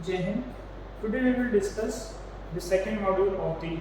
Jai Hind. Today we will discuss the second module of the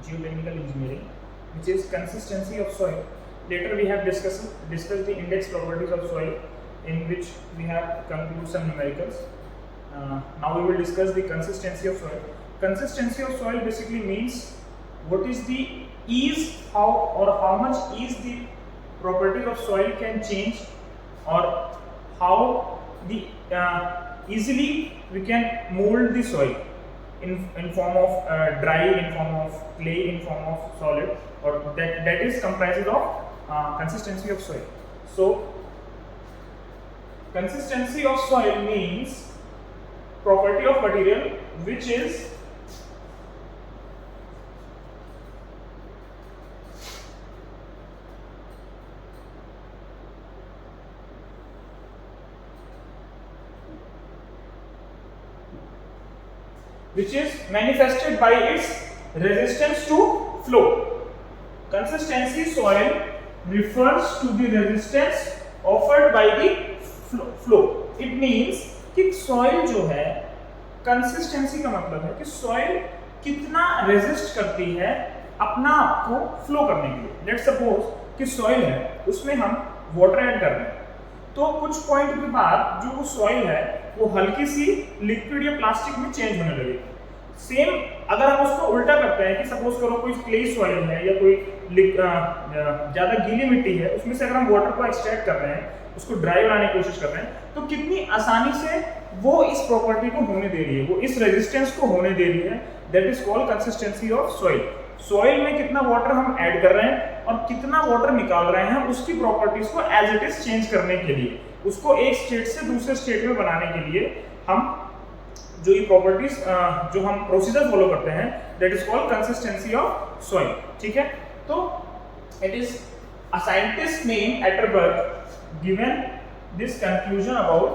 geotechnical engineering, which is consistency of soil. Later we have discussed the index properties of soil, in which we have concluded some numericals. Now we will discuss the consistency of soil. Consistency of soil basically means what is the ease, how much ease the properties of soil can change, or how the easily we can mold the soil in form of dry, in form of clay, in form of solid, or that is comprises of consistency of soil. So consistency of soil means property of material which is manifested by its resistance to flow. Consistency soil refers to the resistance offered by the flow. It means कि soil जो है, consistency का मतलब है कि soil कितना resist करती है अपना आप को flow करने के लिए. Let's suppose कि soil है, उसमें हम water add कर रहे हैं, तो कुछ पॉइंट के बाद जो वो सॉइल है वो हल्की सी लिक्विड या प्लास्टिक में चेंज होने लगेगी. सेम अगर हम उसको उल्टा करते हैं कि सपोज करो कोई क्ले सॉइल है या कोई ज़्यादा गीली मिट्टी है, उसमें से अगर हम वाटर को एक्सट्रैक्ट कर रहे हैं, उसको ड्राई बनाने की कोशिश कर रहे हैं, तो कितनी आसानी से वो इस प्रॉपर्टी को होने दे रही है, वो इस रेजिस्टेंस को होने दे रही है. That is called consistency of soil. Soil में कितना वाटर हम ऐड कर रहे हैं और कितना वाटर निकाल रहे हैं, उसकी प्रॉपर्टीज को एज इट इज चेंज करने के लिए, उसको एक स्टेट से दूसरे स्टेट में बनाने के लिए हम जो ये प्रॉपर्टीज जो हम प्रोसीजर फॉलो करते हैं, that is called consistency of soil. ठीक है, तो it is a scientist name Atterberg given this conclusion about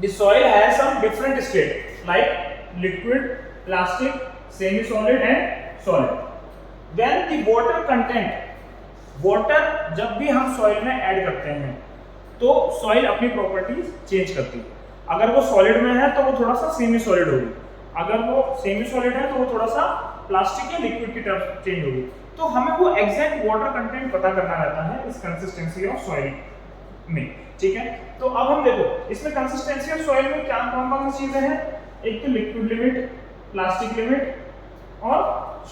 the soil has some different state like liquid, plastic, semi solid and solid. When the water content, water जब भी हम soil में add करते हैं तो सॉइल अपनी properties change करती है. अगर वो सॉलिड में है तो वो थोड़ा सा सेमी सॉलिड होगी, अगर वो सेमी सॉलिड है तो वो थोड़ा सा प्लास्टिक या लिक्विड की तरफ चेंज होगी. तो हमें वो एग्जैक्ट वाटर कंटेंट पता करना रहता है इस कंसिस्टेंसी ऑफ सॉइल में. ठीक है, तो अब हम देखो इसमें कंसिस्टेंसी ऑफ सॉइल में क्या कौन कौन सी चीजें हैं. एक तो लिक्विड लिमिट, प्लास्टिक लिमिट और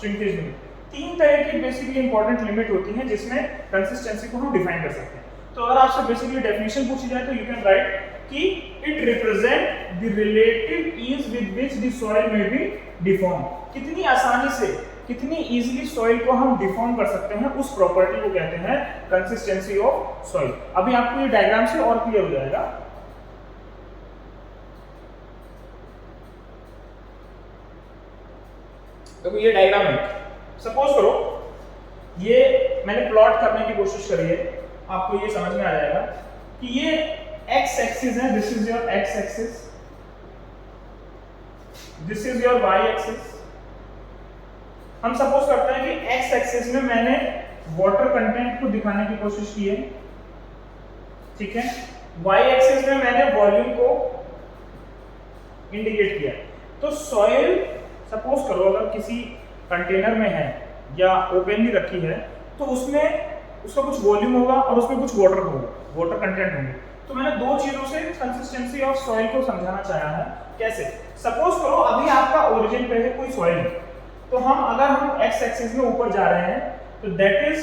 श्रिंकेज लिमिट. तीन तरह की बेसिकली इंपॉर्टेंट लिमिट होती हैं जिसमें कंसिस्टेंसी को हम डिफाइन कर सकते हैं. तो अगर आपसे बेसिकली डेफिनेशन पूछी जाए तो यू कैन राइट कि it represent the relative ease with which the soil may be deform. कितनी आसानी से, कितनी इजीली सॉइल को हम डिफॉर्म कर सकते हैं, उस प्रॉपर्टी को कहते हैं कंसिस्टेंसी ऑफ सॉइल. अभी आपको ये डायग्राम से और क्लियर हो जाएगा. देखो ये डायग्राम है, सपोज करो ये मैंने प्लॉट करने की कोशिश करी है, आपको ये समझ में आ जाएगा कि ये एक्स एक्सिस है, this is your X axis, this is your Y axis. हम सपोज करते हैं कि एक्स एक्सिस में मैंने वाटर कंटेंट को दिखाने की कोशिश की है. ठीक है, वाई एक्सिस में मैंने वॉल्यूम को इंडिकेट किया. तो सॉइल सपोज करो अगर किसी कंटेनर में है या ओपनली रखी है तो उसमें उसका कुछ वॉल्यूम होगा और उसमें कुछ वाटर होगा, वाटर कंटेंट होंगे. तो मैंने दो चीजों से कंसिस्टेंसी ऑफ सॉइल को समझाना चाहा है. कैसे? सपोज करो अभी आपका ओरिजिन पे है कोई सॉइल, तो अगर हम एक्स एक्सिस में ऊपर जा रहे हैं तो दैट इज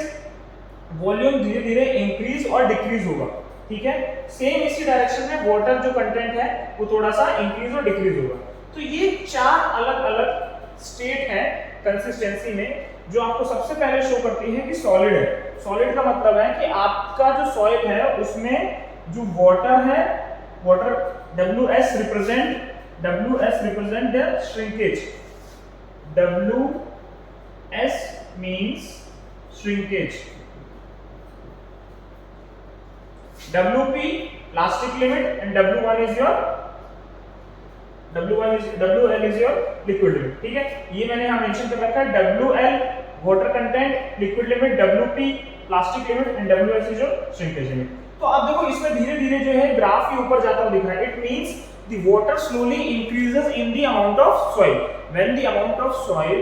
वॉल्यूम धीरे धीरे इंक्रीज और डिक्रीज होगा. ठीक है, सेम इसी डायरेक्शन में वाटर जो कंटेंट है वो थोड़ा सा इंक्रीज और डिक्रीज होगा. तो ये चार अलग अलग स्टेट है कंसिस्टेंसी में, जो आपको सबसे पहले शो करती है कि सॉलिड है. सॉलिड का मतलब है कि आपका जो सॉइल है उसमें जो वाटर है, water WS represent the shrinkage. WS means shrinkage. WP plastic limit and WL is your liquid limit. ठीक है, ये मैंने यहाँ मेंशन कर रखा है. WL water content, liquid limit, WP plastic limit and WS is your shrinkage limit. तो अब देखो इसमें धीरे धीरे जो है ग्राफ के ऊपर जाता हुआ दिख रहा है। It means the water slowly increases in the amount of soil. When the amount of soil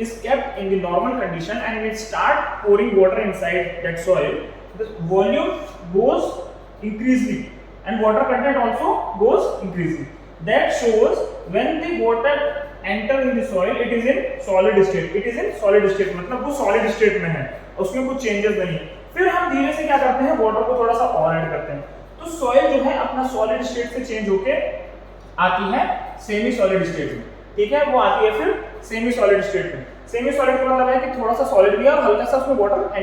is kept in the normal condition and we start pouring water inside that soil, the volume goes increasing and water content also goes increasing. That shows when the water enter in the soil, it is in solid state. It is in solid state मतलब वो solid state में है, उसमें कुछ changes नहीं है। फिर हम धीरे से क्या करते हैं, वाटर को थोड़ा सा और ऐड करते हैं, तो सॉइल जो है अपना सॉलिड स्टेट से चेंज होके आती है सेमी सॉलिड स्टेट में। ठीक है, वो आती है फिर सेमी सॉलिड स्टेट में। सेमी सॉलिड का मतलब है कि थोड़ा सा सॉलिड भी है और हल्का सा उसमें वाटर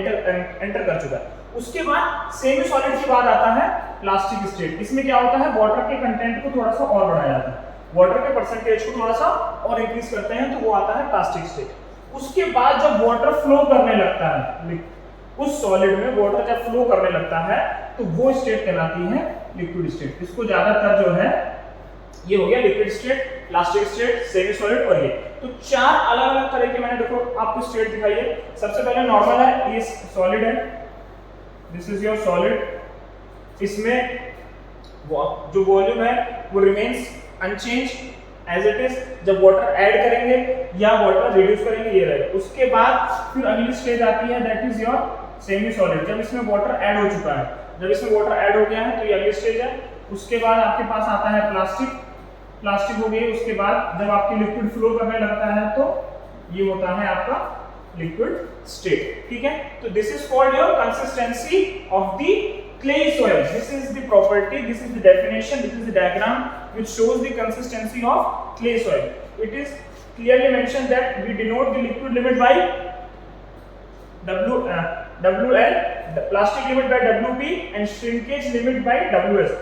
एंटर कर चुका है। उसके बाद सेमी सॉलिड के बाद आता है प्लास्टिक स्टेट। इसमें क्या होता है, वाटर के कंटेंट को थोड़ा सा और बढ़ाया जाता है, वाटर के परसेंटेज को थोड़ा सा और इंक्रीज करते हैं, तो वो आता है प्लास्टिक स्टेट। उसके बाद जब वाटर फ्लो करने लगता है उस सॉलिड में, वाटर जब फ्लो करने लगता है तो वो स्टेट कहलाती है लिक्विड स्टेट। इसको ज्यादातर जो है ये हो गया liquid state, plastic state, semi solid और ये। तो चार अलग अलग तरह के मैंने देखो आपको स्टेट दिखाई है। सबसे पहले नॉर्मल है, ये सॉलिड है, दिस इज योर सॉलिड। इसमें जो वॉल्यूम है वो remains unchange as it is. जब वाटर ऐड करेंगे या वाटर रिड्यूस करेंगे ये रहेगा। उसके बाद फिर अगली स्टेज आती है, that is your semi solid. जब इसमें वाटर ऐड हो चुका है, जब इसमें वाटर ऐड हो गया है तो ये अगली स्टेज है। उसके बाद आपके पास आता है प्लास्टिक, प्लास्टिक हो गई। उसके बाद जब आपकी लिक्विड फ्लो करने लगता है तो ये होता है आपका लिक्विड स्टेट। ठीक है, तो this is called your consistency of the clay soil. This is the property, this is the definition, this is the diagram which shows the consistency of clay soil. It is clearly mentioned that we denote the liquid limit by WL, the plastic limit by WP and shrinkage limit by WS.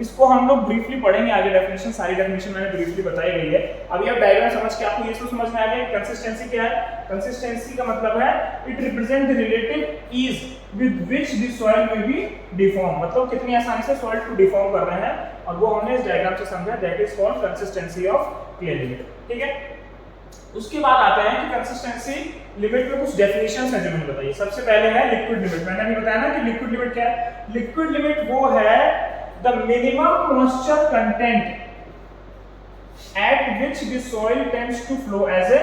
इसको हम लोग briefly पढ़ेंगे आगे, definition सारी definition मैंने briefly बताई गई है। अभी आप डायग्राम समझ के आपको ये तो समझ में आ गया कंसिस्टेंसी क्या है। कंसिस्टेंसी का मतलब है it represent the relative ease with which the soil may be deform, मतलब कितनी आसानी से सॉइल को डिफॉर्म कर रहे हैं, और वो हमने इस डायग्राम से समझा, that is called consistency of clay limit. ठीक है, उसके बाद आते हैं कि कंसिस्टेंसी लिमिट में कुछ डेफिनेशंस हैं जो मैंने बताई। सबसे पहले है लिक्विड लिमिट। मैंने अभी बताया ना कि लिक्विड लिमिट क्या है। लिक्विड लिमिट वो है the minimum moisture content at which the soil tends to flow as a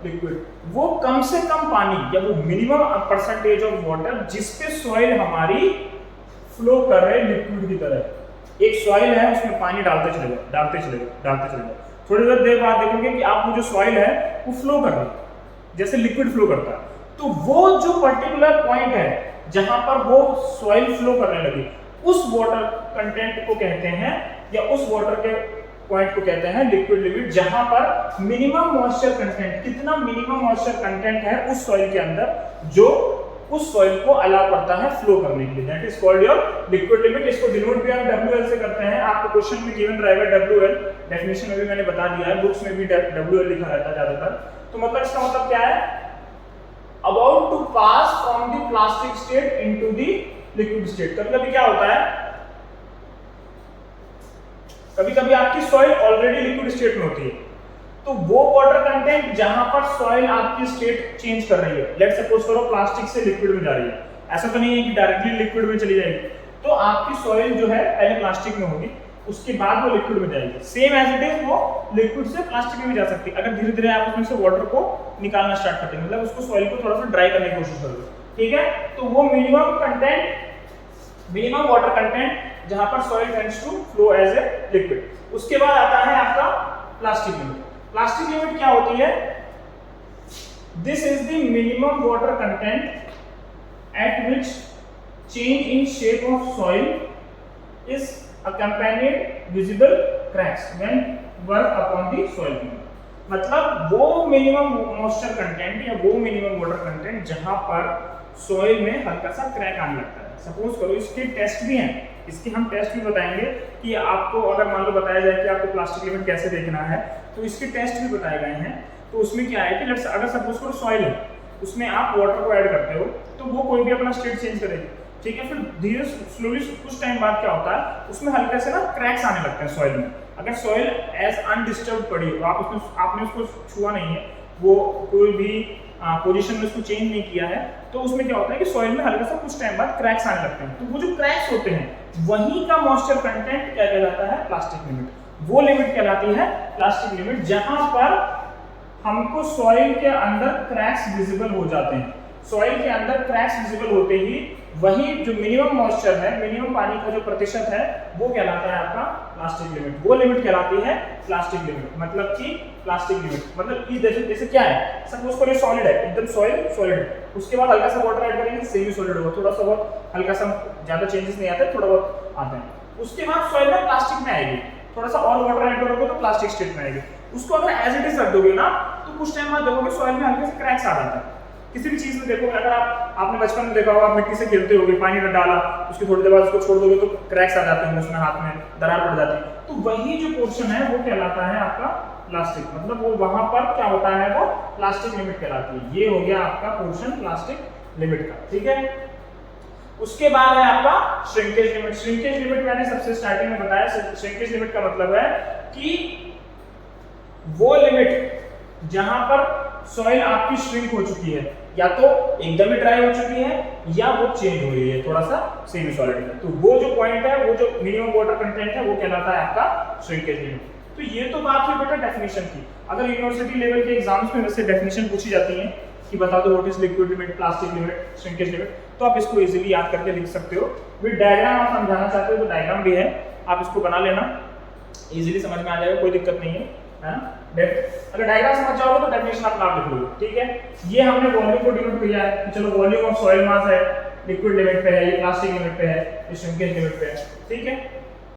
liquid। वो कम से कम पानी या वो मिनिमम परसेंटेज ऑफ वाटर जिस पे सॉइल हमारी फ्लो कर रहे लिक्विड की तरह। एक सॉइल है, उसमें पानी डालते चलेगा। थोड़ी देर बाद देखोगे कि आप वो जो सॉइल है वो फ्लो कर रही है जैसे लिक्विड फ्लो करता है। तो वो जो पर्टिकुलर पॉइंट है जहां पर वो सॉइल फ्लो करने लगी, उस वाटर कंटेंट को कहते हैं, या उस वाटर के पॉइंट को कहते हैं लिक्विड लिमिट, जहां पर मिनिमम मॉइस्चर कंटेंट, कितना मिनिमम मॉइस्चर कंटेंट है उस सॉइल के अंदर जो उस सॉइल को अलाउ करता है फ्लो करने के लिए, that is called your liquid limit. इसको डिनोट भी हम WL से करते हैं। आपको क्वेश्चन में गिवन रहेगा WL, डेफिनेशन में भी मैंने बता दिया है, बुक्स में भी WL लिखा रहता है ज्यादातर। तो मतलब इसका मतलब क्या है, about to pass from the plastic state into the liquid state. कभी-कभी क्या होता है, कभी-कभी आपकी सॉइल ऑलरेडी लिक्विड स्टेट में होती है, तो वो वाटर कंटेंट जहां पर सॉइल आपकी स्टेट चेंज कर रही है, लेट्स सपोज करो प्लास्टिक से लिक्विड में जा रही है, ऐसा तो नहीं है कि डायरेक्टली लिक्विड में चली जाएगी, तो आपकी सॉइल जो है पहले प्लास्टिक में होगी, उसके बाद वो लिक्विड में जाएगी। सेम एज इट इज वो लिक्विड से प्लास्टिक में भी जा सकती है अगर धीरे धीरे आप उसमें से वाटर को निकालना स्टार्ट करते हैं, मतलब उसको सॉइल को थोड़ा सा ड्राई करने की कोशिश करोगे। ठीक है, तो वो मिनिमम वाटर कंटेंट जहां पर soil tends to flow as a liquid. उसके बाद आता है आपका प्लास्टिक लिमिट। प्लास्टिक लिमिट क्या होती है, this is the minimum water content eight which change in shape of soil is accompanied visible cracks when work upon the soil। मतलब वो मिनिमम मॉइस्चर कंटेंट या वो मिनिमम वाटर कंटेंट जहां पर soil में हल्का सा क्रैक आने लगता है। सपोज करो, इसके टेस्ट भी हैं, इसके हम टेस्ट भी बताएंगे कि आपको अगर मान लो बताया जाए कि आपको प्लास्टिक लिमिट कैसे देखना है, तो इसके टेस्ट भी बताए गए हैं। तो उसमें क्या है कि अगर सपोज करो सॉइल है, उसमें आप वाटर को ऐड करते हो, तो वो कोई भी अपना स्टेट चेंज करेगी। ठीक है, फिर धीरे स्लोली कुछ टाइम बाद क्या होता है, उसमें हल्के से ना क्रैक्स आने लगते हैं सॉइल में। अगर सॉइल एज अनडिस्टर्ब पड़ी हो, आपने उसको छुआ नहीं है, वो कोई भी पोजीशन में उसको चेंज नहीं किया है, तो उसमें क्या होता है कि सॉइल में हल्का सा कुछ टाइम बाद क्रैक्स आने लगते हैं, तो वो जो क्रैक्स होते हैं वहीं का मॉइस्चर कंटेंट क्या कहलाता है, प्लास्टिक लिमिट। वो लिमिट कहलाती है प्लास्टिक लिमिट, जहां पर हमको सॉइल के अंदर क्रैक्स विजिबल हो जाते हैं। सॉइल के अंदर क्रैक्स विजिबल होते ही वही जो मिनिमम मॉइस्चर है, मिनिमम पानी का जो प्रतिशत है, वो कहलाता है आपका प्लास्टिक लिमिट। वो लिमिट कहलाती है प्लास्टिक लिमिट। मतलब कि प्लास्टिक लिमिट मतलब कि जैसे क्या है, सपोज करो सॉलिड है, एकदम सॉइल सॉलिड है, उसके बाद हल्का सा वाटर ऐड करेंगे, सेमी सॉलिड होगा, थोड़ा सा बहुत हल्का सा, ज्यादा चेंजेस नहीं आते, थोड़ा बहुत आते हैं। उसके बाद सॉइल में प्लास्टिक में आएगी, थोड़ा सा और वाटर ऐड करोगे तो प्लास्टिक स्टेट में आएगी। उसको अगर एज इट इज रख दोगे ना, तो कुछ टाइम बाद देखोगे सॉइल में हल्के से क्रैक्स आ जाता है। किसी भी चीज में देखोगे, अगर आपने बचपन में देखा होगा, आप मिट्टी से खेलते होगे, पानी में डाला, उसकी थोड़ी देर बाद उसको छोड़ दोगे तो क्रैक्स आ जाते हैं, उसमें हाथ में दरार पड़ जाती है। तो वही जो पोर्शन है वो कहलाता है आपका प्लास्टिक, मतलब वो वहां पर क्या होता है, वो प्लास्टिक लिमिट कहलाती है। ये हो गया आपका पोर्शन प्लास्टिक लिमिट का, ठीक है। उसके बाद है आपका श्रिंकेज लिमिट। श्रिंकेज लिमिट मैंने सबसे स्टार्टिंग में बताया, श्रिंकेज लिमिट का मतलब है कि वो लिमिट जहां पर सॉइल आपकी श्रिंक हो चुकी है, या तो एकदम ही ड्राई हो चुकी है या वो चेंज हो रही है थोड़ा सा सेमी सॉलिड में, तो वो जो पॉइंट है, वो जो मिनिमम वाटर कंटेंट है, वो कहलाता है आपका श्रिंकेज लिमिट। तो ये तो बात हुई बेटा डेफिनेशन की। अगर यूनिवर्सिटी लेवल के एग्जाम्स में वैसे डेफिनेशन पूछी जाती है कि बता दो what is liquid limit, plastic limit, shrinkage limit, तो आप इसको इजीली याद करके लिख सकते हो। विद डायग्राम आप समझाना चाहते हो तो डायग्राम भी है, आप इसको बना लेना, इजीली समझ में आ जाएगा, कोई दिक्कत नहीं है ना। अगर डायग्राम समझ जाओगे तो डेफिनेशन अपना आप लिख लोगे, ठीक है। ये हमने वॉल्यूम को डिनोट किया है कि चलो वॉल्यूम ऑफ सॉइल मास है, लिक्विड लिमिट पे है, ये प्लास्टिक लिमिट पे है, ये श्रिंकेज लिमिट पे है, ठीक है।